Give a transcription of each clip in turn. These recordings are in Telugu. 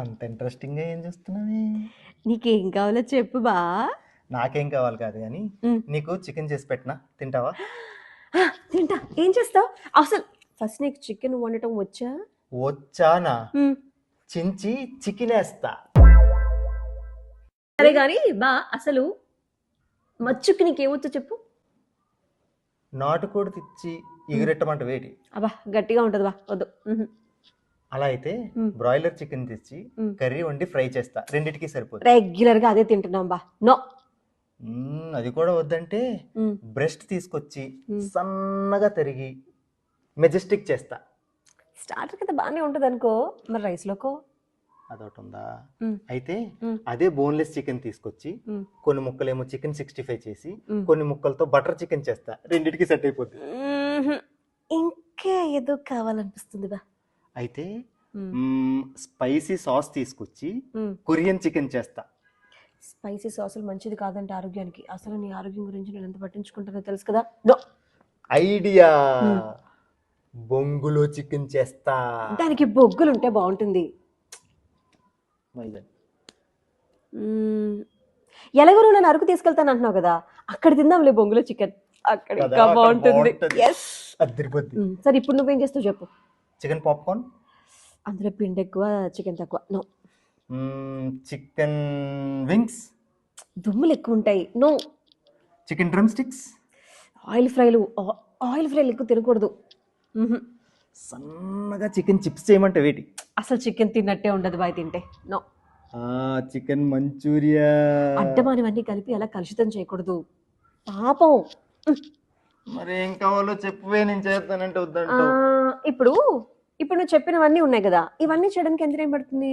అంత ఇంట్రెస్టింగ్గా ఏం చూస్తున్నావే? నీకేం కావాలో చెప్పు బా. నాకేం కావాలి కాదు కానీ ఉమ్. నీకు చికెన్ చేసి పెట్టినా తింటావా? తింటా. ఏం చేస్తావు అసలు? ఫస్ట్ నీకు చికెన్ వండటం వచ్చా? వచ్చానా? ఉమ్. చించి చికెన్ వేస్తా. సరే కానీ బా, అసలు మచ్చుకి నీకేమొచ్చో చెప్పు. నాటుకోడి తెచ్చి ఎగిరెట్టమంట వేటి. అబ్బా గట్టిగా ఉంటుంది బా, వద్దు. అలా అయితే ఉమ్. బ్రాయిలర్ చికెన్ తెచ్చి ఉమ్. కర్రీ వండి ఫ్రై చేస్తా, రెండిటికి సరిపోతుంది. రెగ్యులర్ గా అదే తింటున్నాం బా. నో. అది కూడా వద్దంటే ఉమ్. బ్రెస్ట్ తీసుకొచ్చి ఉమ్. సన్నగా తరిగి మెజెస్టిక్ చేస్తా. స్టార్టర్ కదా బాగానే ఉంటుంది అనుకో, మరి రైస్ లోకో. అదొకటి ఉందా? ఉమ్. అయితే ఉమ్. అదే బోన్లెస్ చికెన్ తీసుకొచ్చి ఉమ్. కొన్ని ముక్కలేమో చికెన్ 65 చేసి ఉమ్. కొన్ని ముక్కలతో బటర్ చికెన్ చేస్తా, రెండిటికి సెట్ అయిపోద్ది. ఇంకా ఏదో కావాలనిపిస్తుంది బా. అయితే స్పైసీ సాస్ తీసుకొచ్చి కొరియన్ చికెన్ చేస్తా. స్పైసీ సాసులు మంచిది కాదంటే ఆరోగ్యానికి. అసలు నీ ఆరోగ్యం గురించి నేను ఎంత పట్టించుకుంటానో తెలుసు కదా. నో. ఐడియా, బొంగులో చికెన్ చేస్తా. దానికి బొగ్గులు ఉంటే బాగుంటుంది. ఎలాగో నన్ను అరకు తీసుకెళ్తాను అంటున్నావు కదా, అక్కడ తిందాంలే బొంగులో చికెన్. అక్కడ కదా, ఇంకా అక్కడ బాగుంటుంది. బాగుంటది. Yes. అదిరిపోద్ది. సరే ఇప్పుడు నువ్వేం చేస్తావు చెప్పు. చికెన్ పాప్కార్న్, అందులో పిండి ఎక్కువ చికెన్ తక్కువ. నో. చికెన్ వింగ్స్, దుమ్ములు ఎక్కువ ఉంటాయి. No. Chicken drumsticks, oil ఫ్రైలు ఎక్కువ తినకూడదు. సన్నగా చికెన్ చిప్స్ చేయమంటే వేటి. అసలు చికెన్ తిన్నట్టే ఉండదు బాయ్ తింటే. నో. Chicken Manchuria. అడ్డమానివన్నీ కలిపి అలా కలుషితం చేయకూడదు, పాపం. మరి ఏం కావాలో చెప్పువే, నేను చేస్తానంటే వద్దంటూ. ఇప్పుడు నువ్వు చెప్పినవన్నీ ఉన్నాయి కదా, ఇవన్నీ చేయడానికి ఎంత టైం పడుతుంది?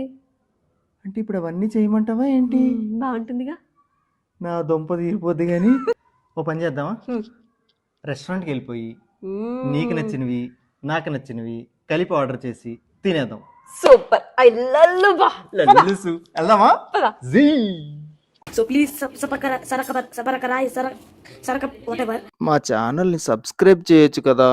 అంటే ఇప్పుడు అవన్నీ చేయమంటావా ఏంటి? బాగుంటుందిగా. నా దొంప తీరిపోద్ది. కానీ ఓ పని చేద్దామా? రెస్టారెంట్కి వెళ్ళిపోయి నీకు నచ్చినవి నాకు నచ్చినవి కలిపి ఆర్డర్ చేసి తినేద్దాం. సూపర్. ఐ లవ్ బా. తెలుసు, వెళ్దామా? జీ. సో ప్లీజ్ సరక మా ఛానల్ని సబ్స్క్రైబ్ చేయొచ్చు కదా.